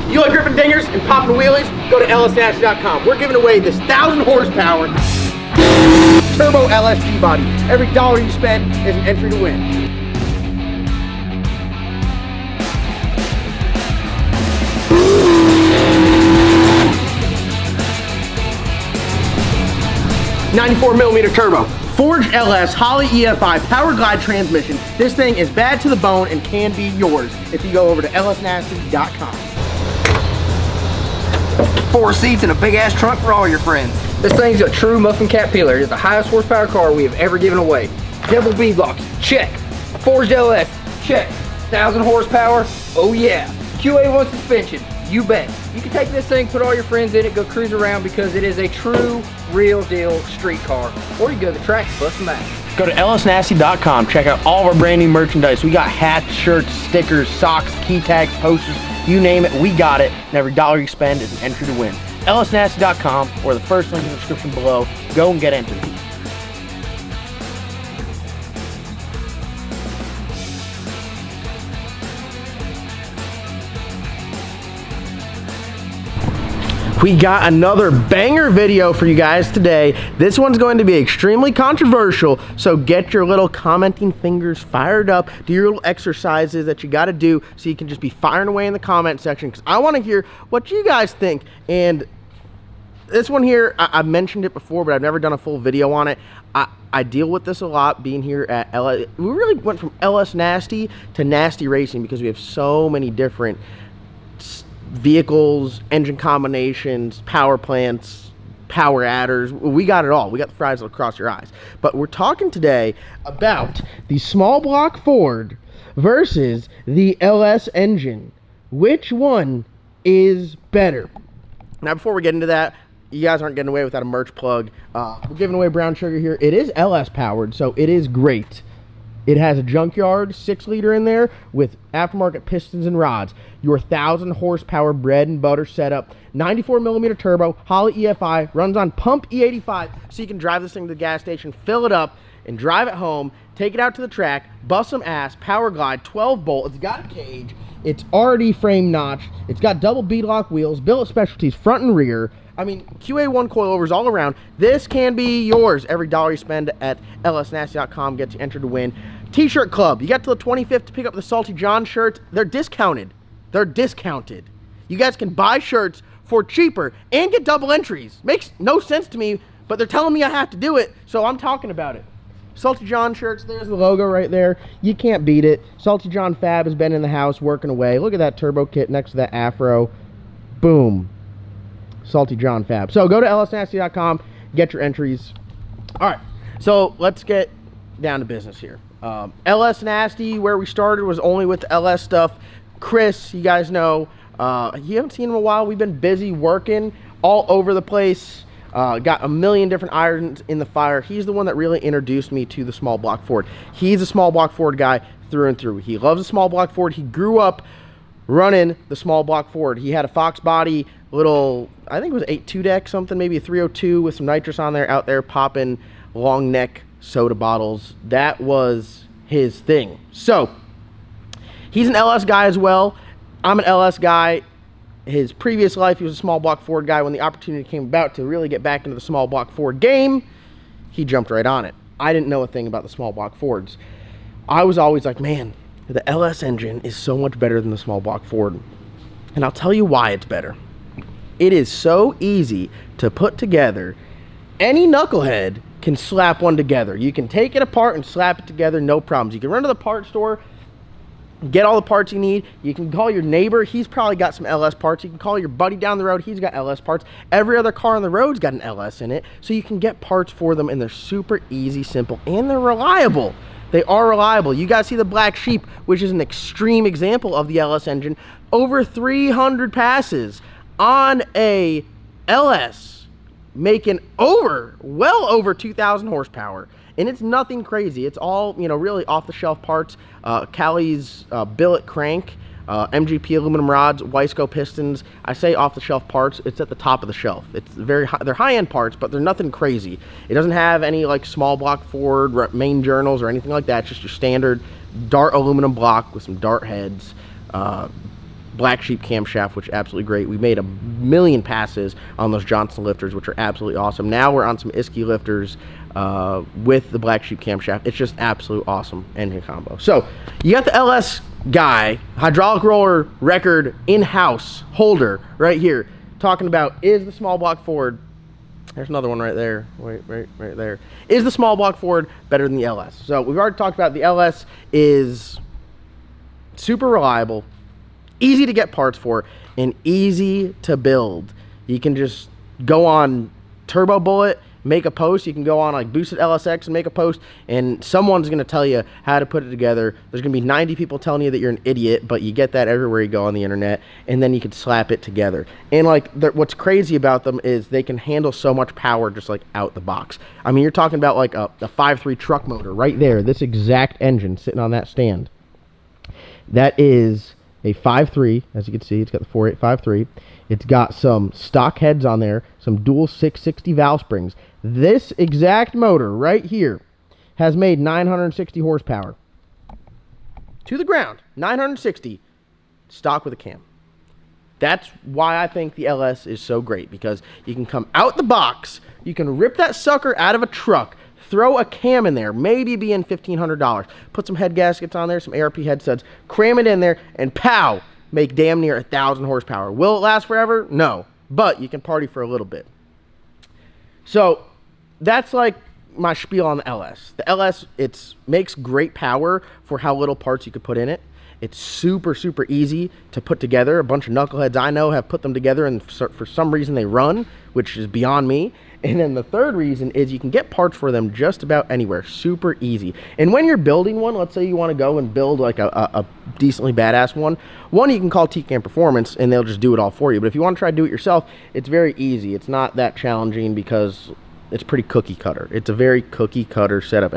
You like gripping dingers and popping wheelies? Go to lsnasty.com. We're giving away this 1,000 horsepower turbo LSG body. Every dollar you spend is an entry to win. $94mm turbo, forged LS, Holley EFI, power glide transmission. This thing is bad to the bone and can be yours if you go over to lsnasty.com. 4 seats and a big ass trunk for all your friends. This thing's a true muffin cap peeler. It's the highest horsepower car we have ever given away. Double B blocks, check. Forged LS, check. 1,000 horsepower, oh yeah. QA1 suspension, you bet. You can take this thing, put all your friends in it, go cruise around because it is a true, real deal street car. Or you go to the track and bust them out. Go to lsnasty.com, check out all of our brand new merchandise. We got hats, shirts, stickers, socks, key tags, posters, you name it, we got it. And every dollar you spend is an entry to win. lsnasty.com or the first link in the description below. Go and get entered. We got another banger video for you guys today. This one's going to be extremely controversial, so get your little commenting fingers fired up. Do your little exercises that you got to do so you can just be firing away in the comment section, because I want to hear what you guys think. And this one here, I've mentioned it before, but I've never done a full video on it. I deal with this a lot being here at LS. We really went from LS Nasty to Nasty Racing because we have so many different vehicles, engine combinations, power plants, power adders. We got it all. We got the fries that'll cross your eyes. But we're talking today about the small block Ford versus the LS engine. Which one is better? Now, before we get into that, you guys aren't getting away without a merch plug. We're giving away brown sugar here. It is LS powered, so it is great. It has a junkyard 6-liter in there with aftermarket pistons and rods. Your 1,000 horsepower bread and butter setup. 94mm turbo, Holley EFI, runs on pump E85, so you can drive this thing to the gas station, fill it up, and drive it home. Take it out to the track, bust some ass, power glide, 12 bolt. It's got a cage. It's already frame notched. It's got double beadlock wheels, billet specialties front and rear. I mean, QA1 coilovers all around. This can be yours. Every dollar you spend at lsnasty.com gets you entered to win. T-shirt club. You got till the 25th to pick up the Salty John shirts. They're discounted. They're discounted. You guys can buy shirts for cheaper and get double entries. Makes no sense to me, but they're telling me I have to do it, so I'm talking about it. Salty John shirts, there's the logo right there. You can't beat it. Salty John Fab has been in the house working away. Look at that turbo kit next to that afro. Boom. Salty John Fab. So go to lsnasty.com, get your entries. All right, so let's get down to business here. LS Nasty, where we started, was only with the LS stuff. Chris, you guys know, you haven't seen him in a while. We've been busy working all over the place. Got a million different irons in the fire. He's the one that really introduced me to the small block Ford. He's a small block Ford guy through and through. He loves a small block Ford. He grew up running the small block Ford. He had a Fox body, little, I think it was 8.2 deck, something, maybe a 302 with some nitrous on there, out there popping long neck soda bottles. That was his thing. So he's an LS guy as well. I'm an LS guy. His previous life, he was a small block Ford guy. When the opportunity came about to really get back into the small block Ford game, he jumped right on it. I didn't know a thing about the small block Fords. I was always like, man, the LS engine is so much better than the small block Ford. And I'll tell you why it's better. It is so easy to put together. Any knucklehead can slap one together. You can take it apart and slap it together, no problems. You can run to the parts store, get all the parts you need. You can call your neighbor. He's probably got some LS parts. You can call your buddy down the road. He's got LS parts. Every other car on the road's got an LS in it. So you can get parts for them, and they're super easy, simple, and they're reliable. They are reliable. You guys see the Black Sheep, which is an extreme example of the LS engine. Over 300 passes on a LS, making well over 2,000 horsepower. And it's nothing crazy. It's all, you know, really off-the-shelf parts. Cali's billet crank, MGP aluminum rods, Wiseco pistons. I say off-the-shelf parts. It's at the top of the shelf. It's very high. They're high-end parts, but they're nothing crazy. It doesn't have any like small block Ford main journals or anything like that. It's just your standard Dart aluminum block with some Dart heads. Black Sheep camshaft, which is absolutely great. We made a million passes on those Johnson lifters, which are absolutely awesome. Now we're on some Isky lifters with the Black Sheep camshaft. It's just absolute awesome engine combo. So you got the LS guy, hydraulic roller record in-house holder right here, talking about, is the small block Ford, there's another one right there, right there, is the small block Ford better than the LS? So we've already talked about the LS is super reliable, easy to get parts for, and easy to build. You can just go on Turbo Bullet, make a post. You can go on like Boosted LSX and make a post, and someone's going to tell you how to put it together. There's going to be 90 people telling you that you're an idiot, but you get that everywhere you go on the internet, and then you can slap it together. And like what's crazy about them is they can handle so much power just like out the box. I mean, you're talking about like a 5.3 truck motor right there, this exact engine sitting on that stand. That is a 5.3, as you can see. It's got the 4.8 5.3. It's got some stock heads on there, some dual 660 valve springs. This exact motor right here has made 960 horsepower. To the ground, 960, stock with a cam. That's why I think the LS is so great, because you can come out the box, you can rip that sucker out of a truck, throw a cam in there, maybe be in $1,500. Put some head gaskets on there, some ARP head studs, cram it in there, and pow, make damn near 1,000 horsepower. Will it last forever? No, but you can party for a little bit. So that's like my spiel on the LS. The LS, makes great power for how little parts you could put in it. It's super, super easy to put together. A bunch of knuckleheads I know have put them together, and for some reason they run, which is beyond me. And then the third reason is you can get parts for them just about anywhere. Super easy. And when you're building one, let's say you want to go and build like a decently badass one, you can call TCAM Performance and they'll just do it all for you. But if you want to try to do it yourself, it's very easy. It's not that challenging because it's pretty cookie cutter. It's a very cookie cutter setup.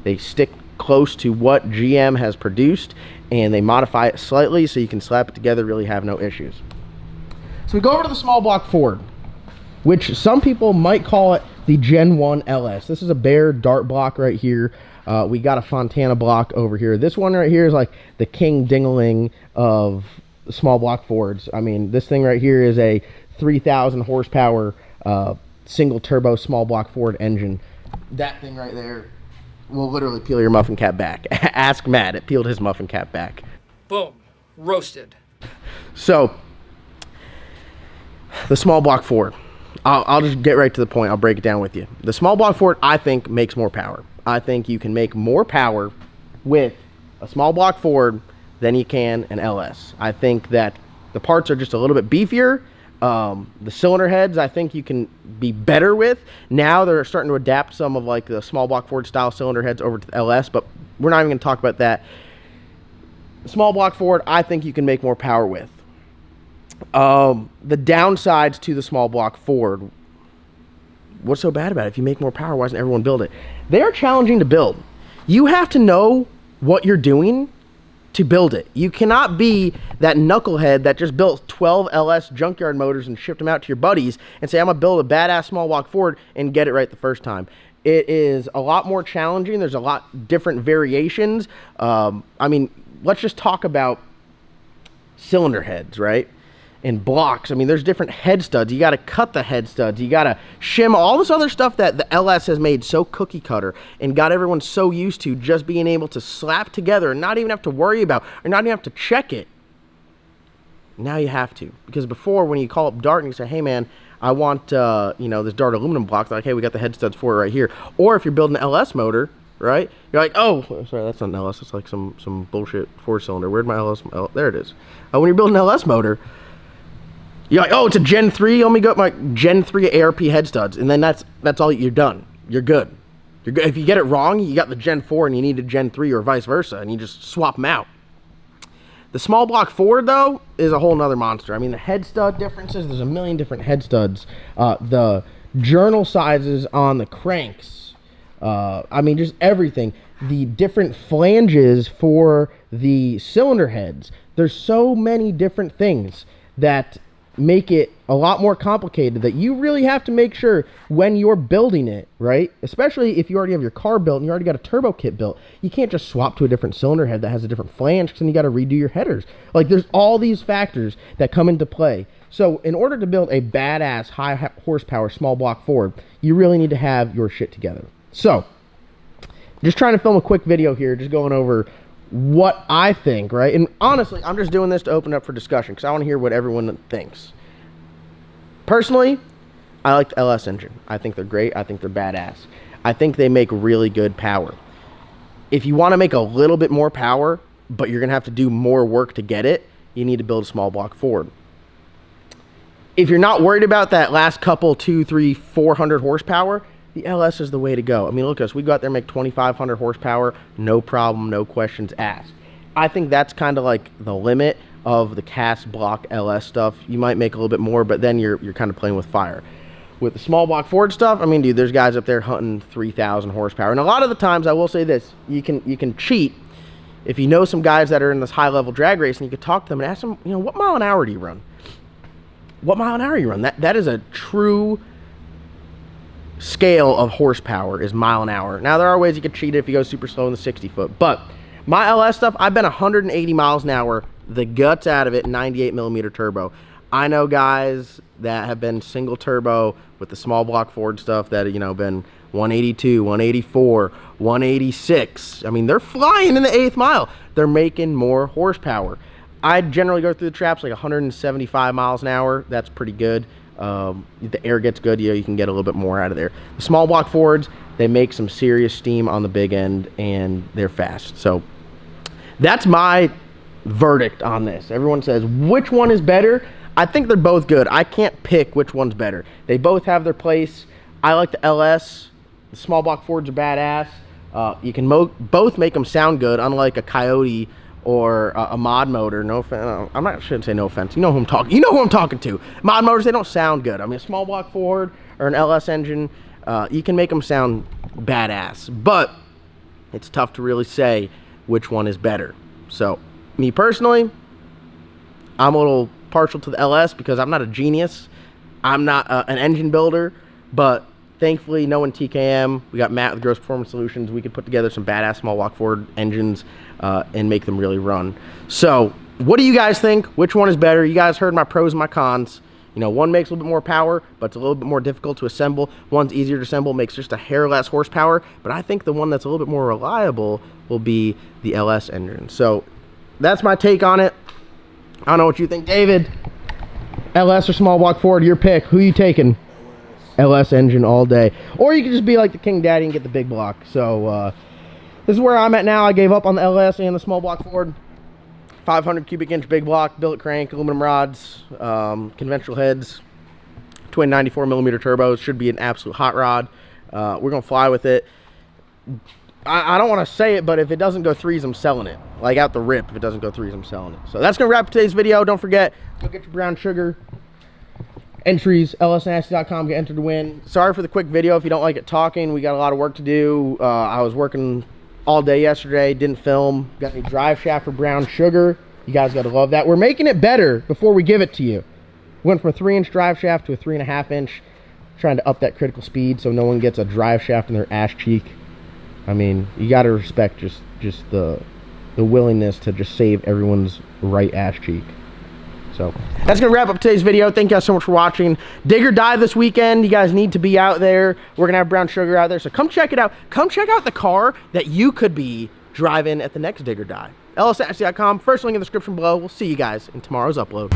They stick close to what GM has produced and they modify it slightly so you can slap it together, really have no issues. So we go over to the small block Ford, which some people might call it the Gen 1 LS. This is a bare dart block right here. We got a Fontana block over here. This one right here is like the king dingling of small block Fords. I mean, this thing right here is a 3,000 horsepower single turbo small block Ford engine. That thing right there will literally peel your muffin cap back. Ask Matt, it peeled his muffin cap back. Boom, roasted. So, the small block Ford. I'll just get right to the point. I'll break it down with you. The small block Ford, I think, makes more power. I think you can make more power with a small block Ford than you can an LS. I think that the parts are just a little bit beefier. The cylinder heads, I think you can be better with. Now they're starting to adapt some of like the small block Ford style cylinder heads over to the LS, but we're not even going to talk about that. Small block Ford, I think you can make more power with. The downsides to the small block Ford, what's so bad about it? If you make more power, why doesn't everyone build it? They're challenging to build. You have to know what you're doing to build it. You cannot be that knucklehead that just built 12 LS junkyard motors and shipped them out to your buddies and say, I'm gonna build a badass small block Ford and get it right the first time. It is a lot more challenging. There's a lot different variations. I mean, let's just talk about cylinder heads, right? And blocks. I mean, there's different head studs. You got to cut the head studs. You got to shim all this other stuff that the LS has made so cookie cutter and got everyone so used to just being able to slap together and not even have to worry about or not even have to check it. Now you have to, because before when you call up Dart and you say, hey man, I want this Dart aluminum block, they're like, hey, we got the head studs for it right here. Or if you're building an LS motor, right? You're like, oh, sorry, that's not an LS. It's like some bullshit 4-cylinder. Where'd my LS? Oh, there it is. When you're building an LS motor, you're like, oh, it's a Gen 3. Let me go my Gen 3 ARP head studs, and then that's all. You're done. You're good. You're good. If you get it wrong, you got the Gen 4 and you need a Gen 3 or vice versa, and you just swap them out. The small block Ford, though, is a whole nother monster. I mean, the head stud differences, there's a million different head studs. The journal sizes on the cranks. I mean, just everything. The different flanges for the cylinder heads. There's so many different things that make it a lot more complicated that you really have to make sure when you're building it, right? Especially if you already have your car built and you already got a turbo kit built. You can't just swap to a different cylinder head that has a different flange, because then you got to redo your headers. Like, there's all these factors that come into play. So in order to build a badass high horsepower small block Ford, you really need to have your shit together. So just trying to film a quick video here, just going over what I think, right? And honestly, I'm just doing this to open up for discussion, because I want to hear what everyone thinks. Personally, I like the LS engine. I think they're great. I think they're badass. I think they make really good power. If you want to make a little bit more power, but you're going to have to do more work to get it, you need to build a small block Ford. If you're not worried about that last couple, 200, 300, 400 horsepower, the LS is the way to go. I mean, look at us. We go out there and make 2,500 horsepower, no problem, no questions asked. I think that's kind of like the limit of the cast block LS stuff. You might make a little bit more, but then you're kind of playing with fire. With the small block Ford stuff, I mean, dude, there's guys up there hunting 3,000 horsepower. And a lot of the times, I will say this, you can cheat if you know some guys that are in this high-level drag race, and you could talk to them and ask them, you know, what mile an hour do you run? What mile an hour you run? That is a true scale of horsepower, is mile an hour. Now, there are ways you could cheat it if you go super slow in the 60 foot, but my LS stuff, I've been 180 miles an hour, the guts out of it, 98 millimeter turbo. I know guys that have been single turbo with the small block Ford stuff that, you know, been 182, 184, 186. I mean, they're flying in the 8th mile. They're making more horsepower. I generally go through the traps like 175 miles an hour. That's pretty good. The air gets good, you know, you can get a little bit more out of there. The small block Fords, they make some serious steam on the big end, and they're fast. So that's my verdict on this. Everyone says, which one is better? I think they're both good. I can't pick which one's better. They both have their place. I like the LS. The small block Fords are badass. You can both make them sound good, unlike a Coyote or a mod motor. No offense. I shouldn't say no offense. You know who I'm talking. You know who I'm talking to. Mod motors, they don't sound good. I mean, a small block Ford or an LS engine, you can make them sound badass, but it's tough to really say which one is better. So, me personally, I'm a little partial to the LS because I'm not a genius. I'm not an engine builder, but thankfully, knowing TKM, we got Matt with Gross Performance Solutions, we could put together some badass small block Ford engines and make them really run. So, what do you guys think? Which one is better? You guys heard my pros and my cons. You know, one makes a little bit more power, but it's a little bit more difficult to assemble. One's easier to assemble, makes just a hair less horsepower. But I think the one that's a little bit more reliable will be the LS engine. So, that's my take on it. I don't know what you think. David, LS or small block Ford, your pick. Who you taking? LS engine all day. Or you could just be like the King Daddy and get the big block. So, this is where I'm at now. I gave up on the LS and the small block Ford. 500 cubic inch big block, billet crank, aluminum rods, conventional heads, twin 94 millimeter turbos. Should be an absolute hot rod. We're going to fly with it. I don't want to say it, but if it doesn't go threes, I'm selling it. Like out the rip, if it doesn't go threes, I'm selling it. So that's going to wrap today's video. Don't forget, go get your brown sugar. Entries, lsnasty.com, get entered to win. Sorry for the quick video if you don't like it talking. We got a lot of work to do. I was working all day yesterday, didn't film. Got a drive shaft for brown sugar. You guys got to love that. We're making it better before we give it to you. Went from a 3-inch drive shaft to a 3.5-inch. Trying to up that critical speed so no one gets a drive shaft in their ass cheek. I mean, you got to respect just the willingness to just save everyone's right ass cheek. So that's going to wrap up today's video. Thank you guys so much for watching. Dig or Die this weekend. You guys need to be out there. We're going to have brown sugar out there. So come check it out. Come check out the car that you could be driving at the next Dig or Die. lsnasty.com. First link in the description below. We'll see you guys in tomorrow's upload.